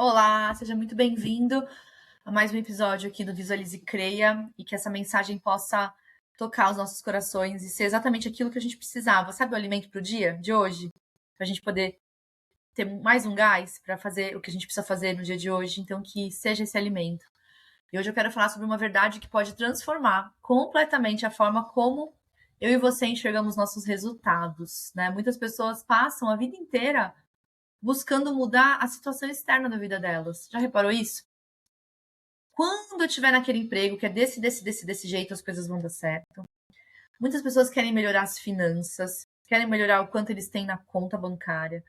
Olá, seja muito bem-vindo a mais um episódio aqui do Visualize e Creia e que essa mensagem possa tocar os nossos corações e ser exatamente aquilo que a gente precisava. Sabe o alimento para o dia de hoje? Para a gente poder ter mais um gás para fazer o que a gente precisa fazer no dia de hoje. Então, que seja esse alimento. E hoje eu quero falar sobre uma verdade que pode transformar completamente a forma como eu e você enxergamos nossos resultados, né? Muitas pessoas passam a vida inteira buscando mudar a situação externa da vida delas. Já reparou isso? Quando eu estiver naquele emprego que é desse jeito, as coisas vão dar certo. Muitas pessoas querem melhorar as finanças, querem melhorar o quanto eles têm na conta bancária,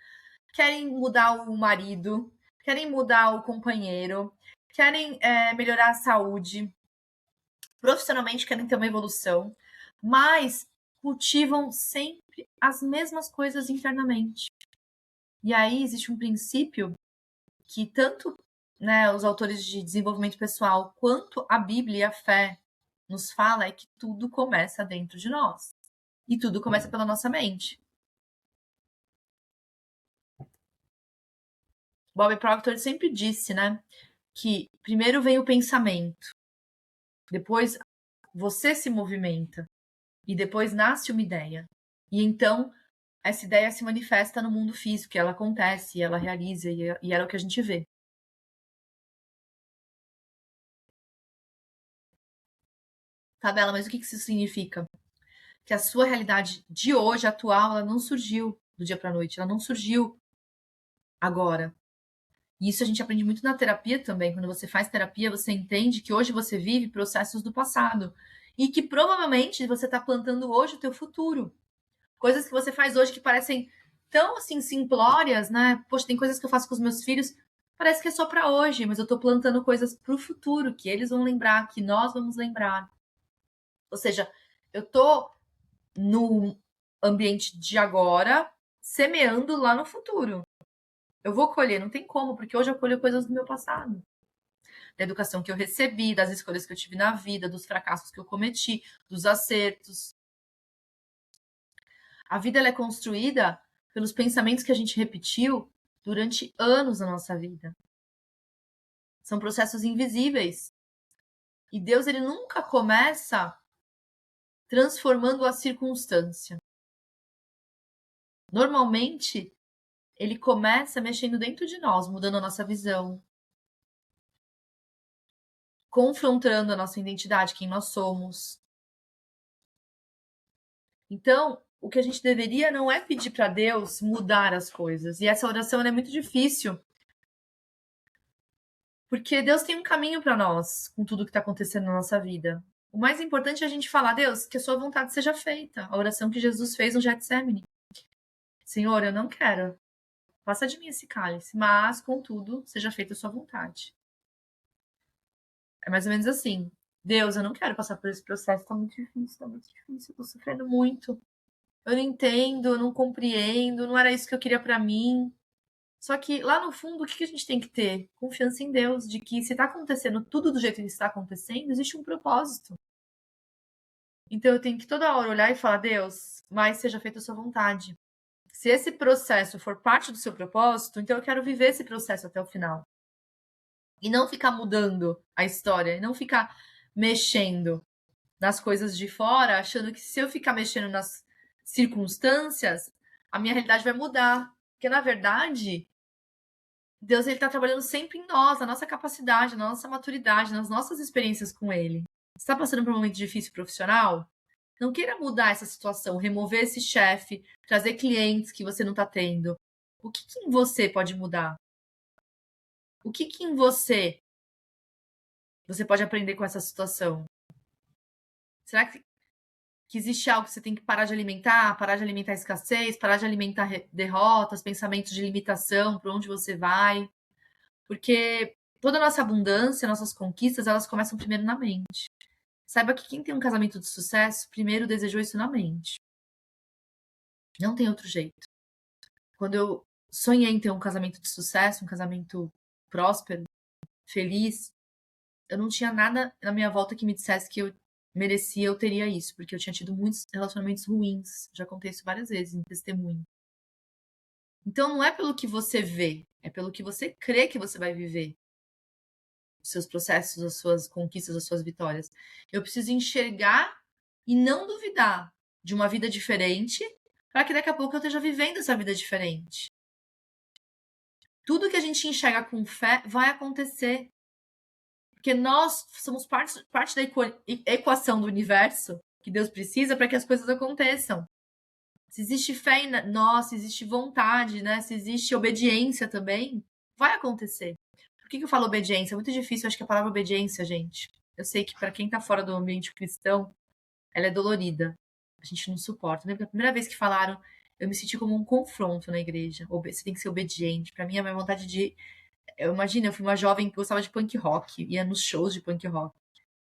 querem mudar o marido, querem mudar o companheiro, querem melhorar a saúde, profissionalmente querem ter uma evolução, mas cultivam sempre as mesmas coisas internamente. E aí existe um princípio que tanto os autores de desenvolvimento pessoal quanto a Bíblia e a fé nos fala é que tudo começa dentro de nós. E tudo começa pela nossa mente. Bob Proctor sempre disse, que primeiro vem o pensamento, depois você se movimenta e depois nasce uma ideia. E então essa ideia se manifesta no mundo físico, ela acontece, ela realiza e era o que a gente vê. Tá, Bela, mas o que isso significa? Que a sua realidade de hoje, atual, ela não surgiu do dia para a noite, ela não surgiu agora. E isso a gente aprende muito na terapia também. Quando você faz terapia, você entende que hoje você vive processos do passado e que provavelmente você está plantando hoje o teu futuro. Coisas que você faz hoje que parecem tão assim simplórias, né? Poxa, tem coisas que eu faço com os meus filhos, parece que é só para hoje, mas eu estou plantando coisas para o futuro, que eles vão lembrar, que nós vamos lembrar. Ou seja, eu estou no ambiente de agora, semeando lá no futuro. Eu vou colher, não tem como, porque hoje eu colho coisas do meu passado. Da educação que eu recebi, das escolhas que eu tive na vida, dos fracassos que eu cometi, dos acertos. A vida ela é construída pelos pensamentos que a gente repetiu durante anos na nossa vida. São processos invisíveis. E Deus ele nunca começa transformando a circunstância. Normalmente, ele começa mexendo dentro de nós, mudando a nossa visão, confrontando a nossa identidade, quem nós somos. Então, o que a gente deveria não é pedir para Deus mudar as coisas. E essa oração é muito difícil. Porque Deus tem um caminho para nós com tudo que está acontecendo na nossa vida. O mais importante é a gente falar, Deus, que a sua vontade seja feita. A oração que Jesus fez no Getsemane. Senhor, eu não quero. Passa de mim esse cálice, mas, contudo, seja feita a sua vontade. É mais ou menos assim. Deus, eu não quero passar por esse processo, tá muito difícil, eu tô sofrendo muito. Eu não entendo, eu não compreendo, não era isso que eu queria pra mim. Só que lá no fundo, o que a gente tem que ter? Confiança em Deus, de que se tá acontecendo tudo do jeito que está acontecendo, existe um propósito. Então eu tenho que toda hora olhar e falar, Deus, mas seja feita a sua vontade. Se esse processo for parte do seu propósito, então eu quero viver esse processo até o final. E não ficar mudando a história, e não ficar mexendo nas coisas de fora, achando que se eu ficar mexendo nas circunstâncias, a minha realidade vai mudar. Porque, na verdade, Deus está trabalhando sempre em nós, na nossa capacidade, na nossa maturidade, nas nossas experiências com Ele. Você está passando por um momento difícil profissional? Não queira mudar essa situação, remover esse chefe, trazer clientes que você não está tendo. O que em você pode mudar? O que em você pode aprender com essa situação? Será que existe algo que você tem que parar de alimentar a escassez, parar de alimentar derrotas, pensamentos de limitação, para onde você vai? Porque toda a nossa abundância, nossas conquistas, elas começam primeiro na mente. Saiba que quem tem um casamento de sucesso, primeiro desejou isso na mente. Não tem outro jeito. Quando eu sonhei em ter um casamento de sucesso, um casamento próspero, feliz, eu não tinha nada na minha volta que me dissesse que eu merecia, eu teria isso, porque eu tinha tido muitos relacionamentos ruins. Já contei isso várias vezes em testemunho. Então não é pelo que você vê, É pelo que você crê que você vai viver. Os seus processos, as suas conquistas, as suas vitórias. Eu preciso enxergar e não duvidar de uma vida diferente, para que daqui a pouco eu esteja vivendo essa vida diferente. Tudo que a gente enxerga com fé vai acontecer. Porque nós somos parte da equação do universo que Deus precisa para que as coisas aconteçam. Se existe fé em nós, se existe vontade, né? Se existe obediência também, vai acontecer. Por que eu falo obediência? É muito difícil, acho que a palavra obediência, gente. Eu sei que para quem tá fora do ambiente cristão, ela é dolorida. A gente não suporta. Lembra? A primeira vez que falaram, eu me senti como um confronto na igreja. Você tem que ser obediente. Para mim, a minha vontade de. Eu fui uma jovem que gostava de punk rock, ia nos shows de punk rock.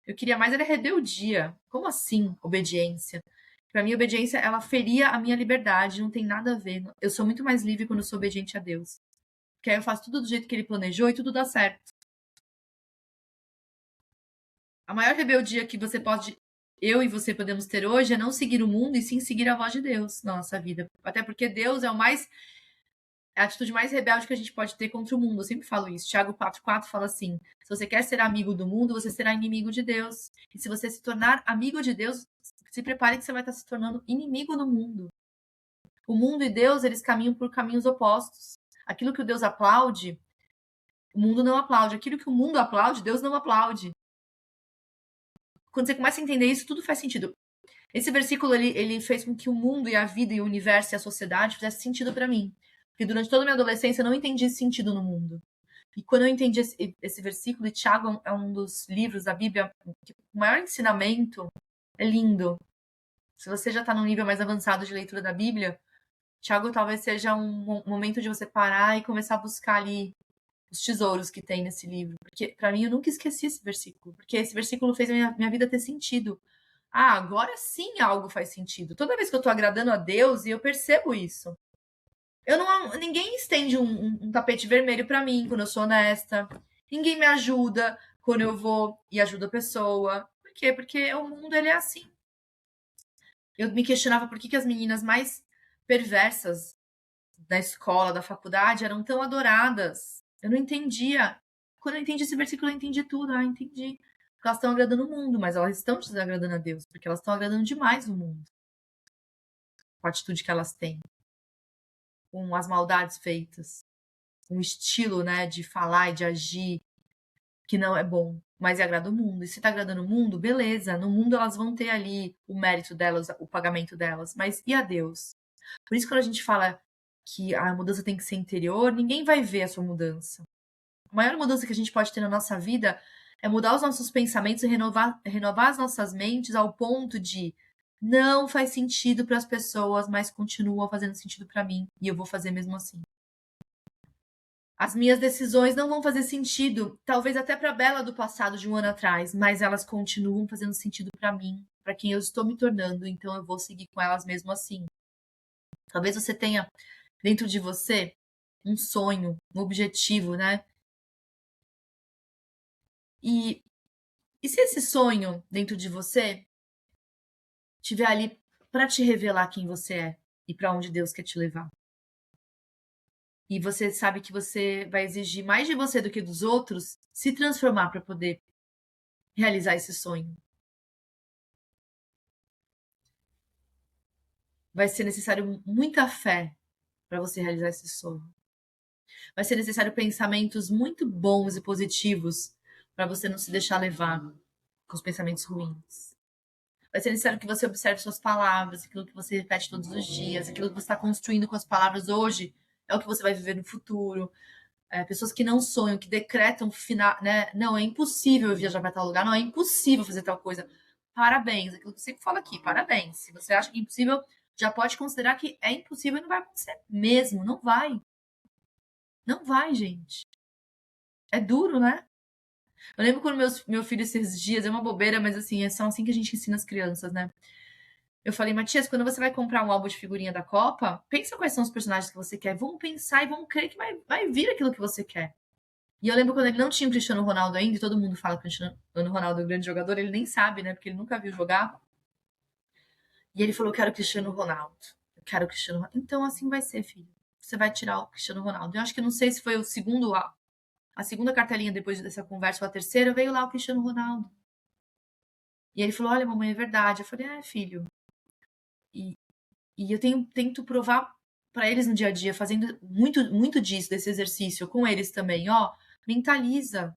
Eu queria mais era rebeldia. Como assim, obediência? Para mim, obediência, ela feria a minha liberdade, não tem nada a ver. Eu sou muito mais livre quando eu sou obediente a Deus. Porque aí eu faço tudo do jeito que ele planejou e tudo dá certo. A maior rebeldia que eu e você podemos ter hoje é não seguir o mundo e sim seguir a voz de Deus na nossa vida. Até porque Deus é a atitude mais rebelde que a gente pode ter contra o mundo. Eu sempre falo isso. Tiago 4,4 fala assim: se você quer ser amigo do mundo, você será inimigo de Deus. E se você se tornar amigo de Deus, se prepare que você vai estar se tornando inimigo do mundo. O mundo e Deus, eles caminham por caminhos opostos. Aquilo que o Deus aplaude, o mundo não aplaude. Aquilo que o mundo aplaude, Deus não aplaude. Quando você começa a entender isso, tudo faz sentido. Esse versículo, ele fez com que o mundo e a vida e o universo e a sociedade fizesse sentido para mim. Porque durante toda a minha adolescência eu não entendi esse sentido no mundo. E quando eu entendi esse versículo, e Tiago é um dos livros da Bíblia, que o maior ensinamento é lindo. Se você já está num nível mais avançado de leitura da Bíblia, Tiago talvez seja um momento de você parar e começar a buscar ali os tesouros que tem nesse livro. Porque, para mim, eu nunca esqueci esse versículo. Porque esse versículo fez a minha vida ter sentido. Ah, agora sim algo faz sentido. Toda vez que eu tô agradando a Deus, e eu percebo isso. Ninguém estende um tapete vermelho para mim quando eu sou honesta. Ninguém me ajuda quando eu vou e ajudo a pessoa. Por quê? Porque o mundo ele é assim. Eu me questionava por que as meninas mais perversas da escola, da faculdade, eram tão adoradas. Eu não entendia. Quando eu entendi esse versículo, eu entendi tudo. Ah, entendi. Porque elas estão agradando o mundo, mas elas estão desagradando a Deus, porque elas estão agradando demais o mundo. Com a atitude que elas têm. Com as maldades feitas. Com o estilo, né, de falar e de agir que não é bom, mas agrada o mundo. E se tá agradando o mundo, beleza. No mundo elas vão ter ali o mérito delas, o pagamento delas. Mas e a Deus? Por isso, quando a gente fala que a mudança tem que ser interior, ninguém vai ver a sua mudança. A maior mudança que a gente pode ter na nossa vida é mudar os nossos pensamentos e renovar as nossas mentes ao ponto de não faz sentido para as pessoas, mas continua fazendo sentido para mim e eu vou fazer mesmo assim. As minhas decisões não vão fazer sentido, talvez até para a Bela do passado de um ano atrás, mas elas continuam fazendo sentido para mim, para quem eu estou me tornando, então eu vou seguir com elas mesmo assim. Talvez você tenha dentro de você um sonho, um objetivo, né? E se esse sonho dentro de você estiver ali para te revelar quem você é e para onde Deus quer te levar? E você sabe que você vai exigir mais de você do que dos outros se transformar para poder realizar esse sonho. Vai ser necessário muita fé para você realizar esse sonho. Vai ser necessário pensamentos muito bons e positivos para você não se deixar levar com os pensamentos ruins. Vai ser necessário que você observe suas palavras, aquilo que você repete todos os dias, aquilo que você está construindo com as palavras hoje é o que você vai viver no futuro. Pessoas que não sonham, que decretam final, né? Não, é impossível viajar para tal lugar, não, é impossível fazer tal coisa. Parabéns, aquilo que eu sempre falo aqui, parabéns. Se você acha que é impossível, já pode considerar que é impossível e não vai acontecer mesmo, não vai. Não vai, gente. É duro, né? Eu lembro quando meu filho esses dias, é uma bobeira, mas assim, são assim que a gente ensina as crianças, né? Eu falei, Matias, quando você vai comprar um álbum de figurinha da Copa, pensa quais são os personagens que você quer. Vamos pensar e vamos crer que vai vir aquilo que você quer. E eu lembro quando ele não tinha o Cristiano Ronaldo ainda, e todo mundo fala que o Cristiano Ronaldo é um grande jogador, ele nem sabe, né? Porque ele nunca viu jogar. E ele falou, eu quero o Cristiano Ronaldo. Eu quero o Cristiano Ronaldo. Então assim vai ser, filho. você vai tirar o Cristiano Ronaldo. Eu acho que não sei se foi o segundo, a segunda cartelinha depois dessa conversa, ou a terceira, veio lá o Cristiano Ronaldo. E ele falou, olha, mamãe, é verdade. Eu falei, filho. E eu tento provar para eles no dia a dia, fazendo muito disso, desse exercício, com eles também, mentaliza.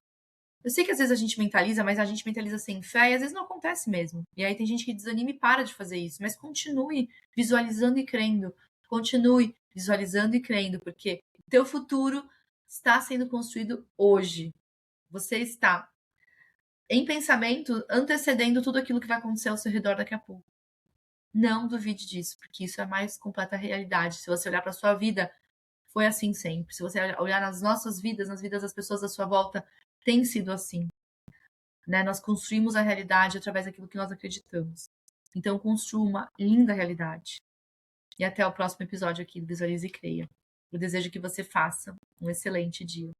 Eu sei que às vezes a gente mentaliza, mas a gente mentaliza sem fé e às vezes não acontece mesmo. E aí tem gente que desanima e para de fazer isso. Mas continue visualizando e crendo. Continue visualizando e crendo, porque o teu futuro está sendo construído hoje. Você está em pensamento antecedendo tudo aquilo que vai acontecer ao seu redor daqui a pouco. Não duvide disso, porque isso é a mais completa realidade. Se você olhar para a sua vida, foi assim sempre. Se você olhar nas nossas vidas, nas vidas das pessoas à sua volta, tem sido assim. Né? Nós construímos a realidade através daquilo que nós acreditamos. Então, construa uma linda realidade. E até o próximo episódio aqui do Visualize e Creia. Eu desejo que você faça um excelente dia.